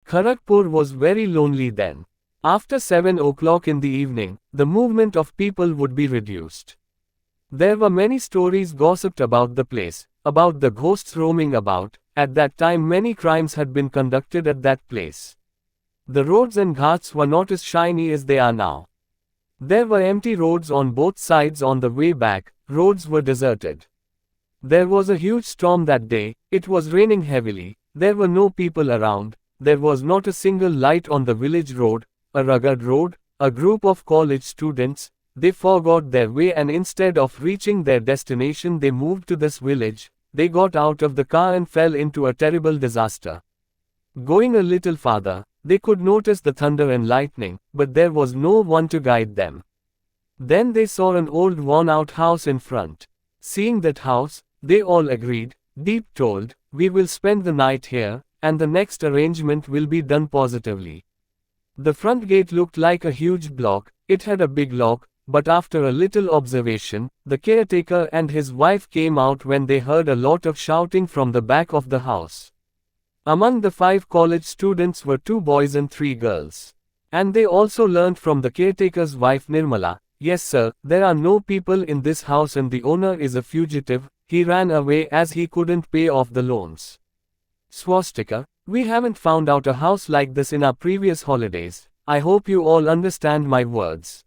Kharagpur was very lonely then. After 7 o'clock in the evening, the movement of people would be reduced. There were many stories gossiped about the place, about the ghosts roaming about. At that time many crimes had been conducted at that place. The roads and ghats were not as shiny as they are now. There were empty roads on both sides on the way back, roads were deserted. There was a huge storm that day, it was raining heavily, there were no people around, there was not a single light on the village road, a rugged road, a group of college students, they forgot their way and instead of reaching their destination they moved to this village, they got out of the car and fell into a terrible disaster. Going a little farther, they could notice the thunder and lightning, but there was no one to guide them. Then they saw an old worn-out house in front. Seeing that house, they all agreed, Deep told, we will spend the night here, and the next arrangement will be done positively. The front gate looked like a huge block, it had a big lock, but after a little observation, the caretaker and his wife came out when they heard a lot of shouting from the back of the house. Among the 5 college students were 2 boys and 3 girls. And they also learned from the caretaker's wife Nirmala, yes sir, there are no people in this house and the owner is a fugitive, he ran away as he couldn't pay off the loans. Swastika, we haven't found out a house like this in our previous holidays, I hope you all understand my words.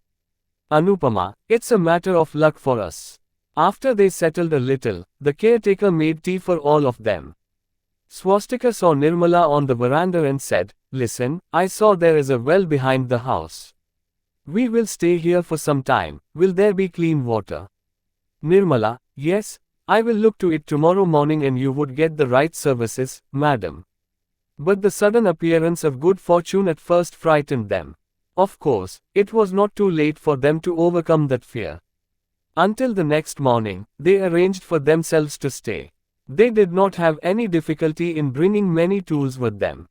Anupama, it's a matter of luck for us. After they settled a little, the caretaker made tea for all of them. Swastika saw Nirmala on the veranda and said, listen, I saw there is a well behind the house. We will stay here for some time, will there be clean water? Nirmala, yes, I will look to it tomorrow morning and you would get the right services, madam. But the sudden appearance of good fortune at first frightened them. Of course, it was not too late for them to overcome that fear. Until the next morning, they arranged for themselves to stay. They did not have any difficulty in bringing many tools with them.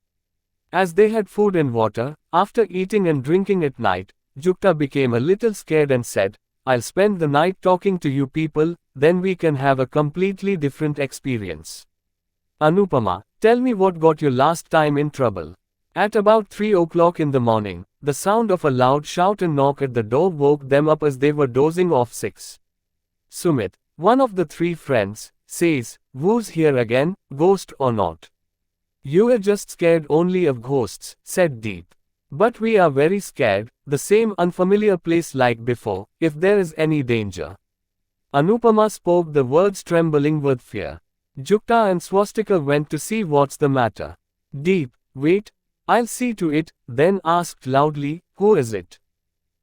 As they had food and water, after eating and drinking at night, Jukta became a little scared and said, I'll spend the night talking to you people, then we can have a completely different experience. Anupama, tell me what got you last time in trouble. At about 3 o'clock in the morning, the sound of a loud shout and knock at the door woke them up as they were dozing off. 6. Sumit, one of the 3 friends, says, who's here again, ghost or not? You were just scared only of ghosts, said Deep. But we are very scared, the same unfamiliar place like before, if there is any danger. Anupama spoke the words trembling with fear. Jukta and Swastika went to see what's the matter. Deep, wait, I'll see to it, then asked loudly, who is it?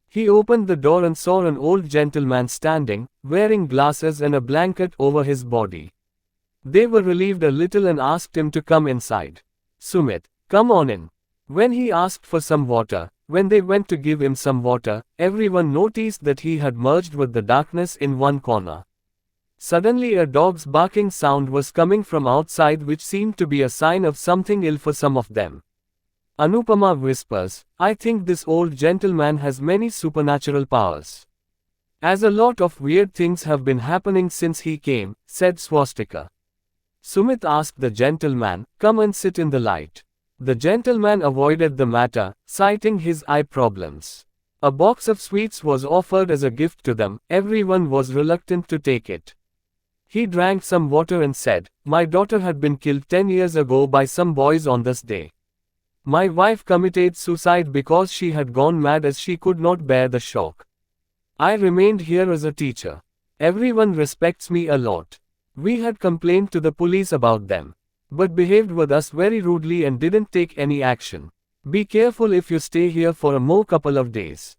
He opened the door and saw an old gentleman standing, wearing glasses and a blanket over his body. They were relieved a little and asked him to come inside. Sumit, come on in. When he asked for some water, when they went to give him some water, everyone noticed that he had merged with the darkness in one corner. Suddenly a dog's barking sound was coming from outside which seemed to be a sign of something ill for some of them. Anupama whispers, I think this old gentleman has many supernatural powers. As a lot of weird things have been happening since he came, said Swastika. Sumit asked the gentleman, come and sit in the light. The gentleman avoided the matter, citing his eye problems. A box of sweets was offered as a gift to them, everyone was reluctant to take it. He drank some water and said, my daughter had been killed 10 years ago by some boys on this day. My wife committed suicide because she had gone mad as she could not bear the shock. I remained here as a teacher. Everyone respects me a lot. We had complained to the police about them, but behaved with us very rudely and didn't take any action. Be careful if you stay here for a more couple of days.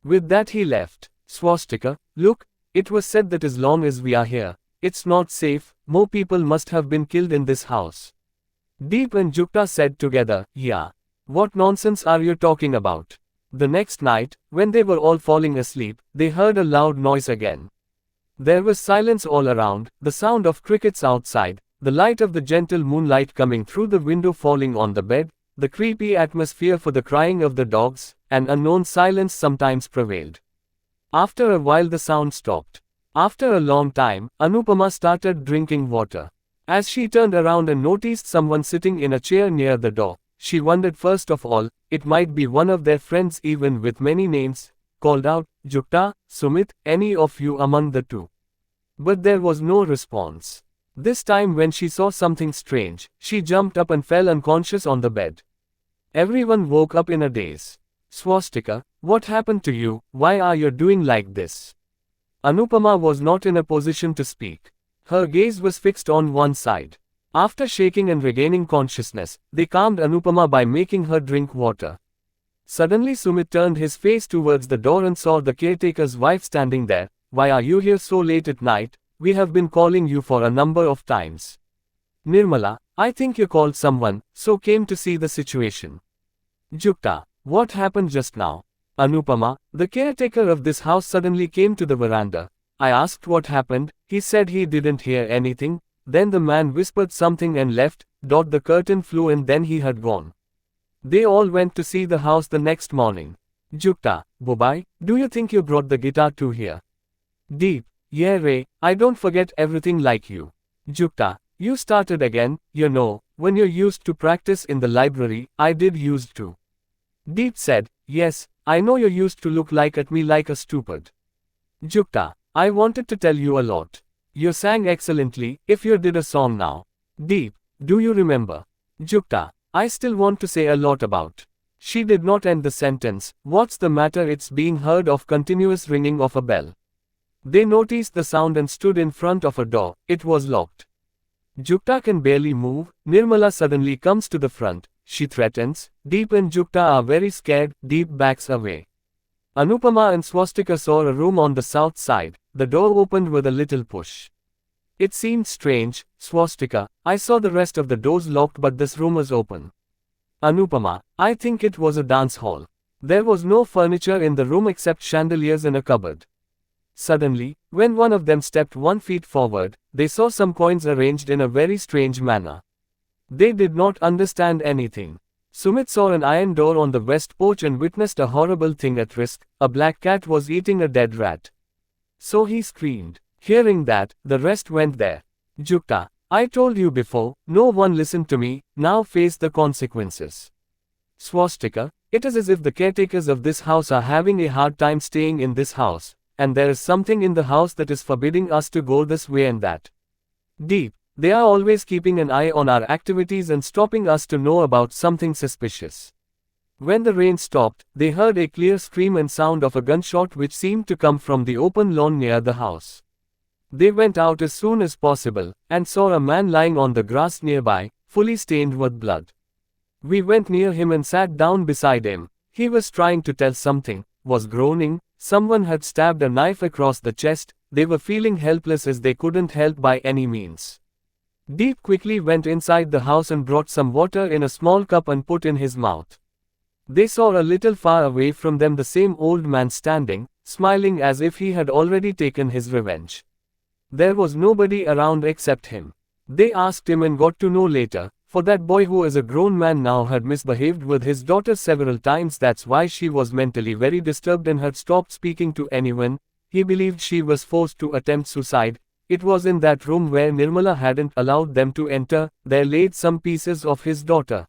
With that he left. Swastika, look, it was said that as long as we are here, it's not safe, more people must have been killed in this house. Deep and Jukta said together, yeah. What nonsense are you talking about? The next night, when they were all falling asleep, they heard a loud noise again. There was silence all around, the sound of crickets outside, the light of the gentle moonlight coming through the window falling on the bed, the creepy atmosphere for the crying of the dogs, and unknown silence sometimes prevailed. After a while the sound stopped. After a long time, Anupama started drinking water. As she turned around and noticed someone sitting in a chair near the door, she wondered first of all, it might be one of their friends even with many names, called out, Jukta, Sumit, any of you among the two. But there was no response. This time when she saw something strange, she jumped up and fell unconscious on the bed. Everyone woke up in a daze. Swastika, what happened to you? Why are you doing like this? Anupama was not in a position to speak. Her gaze was fixed on one side. After shaking and regaining consciousness, they calmed Anupama by making her drink water. Suddenly Sumit turned his face towards the door and saw the caretaker's wife standing there. Why are you here so late at night? We have been calling you for a number of times. Nirmala, I think you called someone, so came to see the situation. Jukta, what happened just now? Anupama, the caretaker of this house suddenly came to the veranda. I asked what happened, he said he didn't hear anything, then the man whispered something and left, the curtain flew and then he had gone. They all went to see the house the next morning. Jukta, Bobai, do you think you brought the guitar too here? Deep, yeah Ray, I don't forget everything like you. Jukta, you started again, you know, when you used to practice in the library, I did used to. Deep said, yes, I know you used to look at me like a stupid. Jukta, I wanted to tell you a lot. You sang excellently, if you did a song now. Deep, do you remember? Jukta, I still want to say a lot about. She did not end the sentence. What's the matter? It's being heard of continuous ringing of a bell. They noticed the sound and stood in front of a door. It was locked. Jukta can barely move. Nirmala suddenly comes to the front. She threatens. Deep and Jukta are very scared. Deep backs away. Anupama and Swastika saw a room on the south side. The door opened with a little push. It seemed strange. Swastika, I saw the rest of the doors locked but this room was open. Anupama, I think it was a dance hall. There was no furniture in the room except chandeliers and a cupboard. Suddenly, when one of them stepped 1 foot forward, they saw some coins arranged in a very strange manner. They did not understand anything. Sumit saw an iron door on the west porch and witnessed a horrible thing at risk. A black cat was eating a dead rat. So he screamed. Hearing that, the rest went there. Jukta, I told you before, no one listened to me, now face the consequences. Swastika, it is as if the caretakers of this house are having a hard time staying in this house, and there is something in the house that is forbidding us to go this way and that. Deep, they are always keeping an eye on our activities and stopping us to know about something suspicious. When the rain stopped, they heard a clear scream and sound of a gunshot which seemed to come from the open lawn near the house. They went out as soon as possible, and saw a man lying on the grass nearby, fully stained with blood. We went near him and sat down beside him. He was trying to tell something, was groaning, someone had stabbed a knife across the chest, they were feeling helpless as they couldn't help by any means. Deep quickly went inside the house and brought some water in a small cup and put in his mouth. They saw a little far away from them the same old man standing, smiling as if he had already taken his revenge. There was nobody around except him. They asked him and got to know later, for that boy who is a grown man now had misbehaved with his daughter several times. That's why she was mentally very disturbed and had stopped speaking to anyone. He believed she was forced to attempt suicide. It was in that room where Nirmala hadn't allowed them to enter. There laid some pieces of his daughter.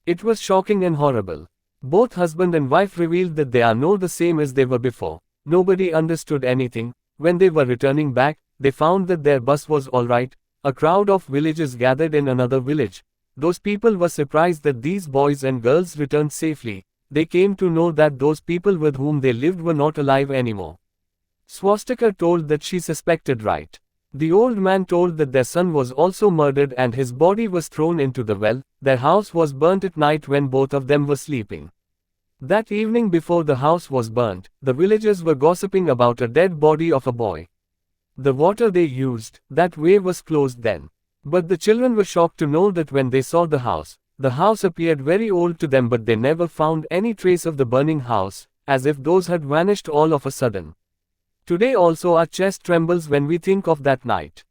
It was shocking and horrible. Both husband and wife revealed that they are not the same as they were before. Nobody understood anything. When they were returning back, they found that their bus was alright. A crowd of villagers gathered in another village. Those people were surprised that these boys and girls returned safely. They came to know that those people with whom they lived were not alive anymore. Swastika told that she suspected right. The old man told that their son was also murdered and his body was thrown into the well. Their house was burnt at night when both of them were sleeping. That evening before the house was burnt, the villagers were gossiping about a dead body of a boy. The water they used, that way was closed then. But the children were shocked to know that when they saw the house appeared very old to them, but they never found any trace of the burning house, as if those had vanished all of a sudden. Today also our chest trembles when we think of that night.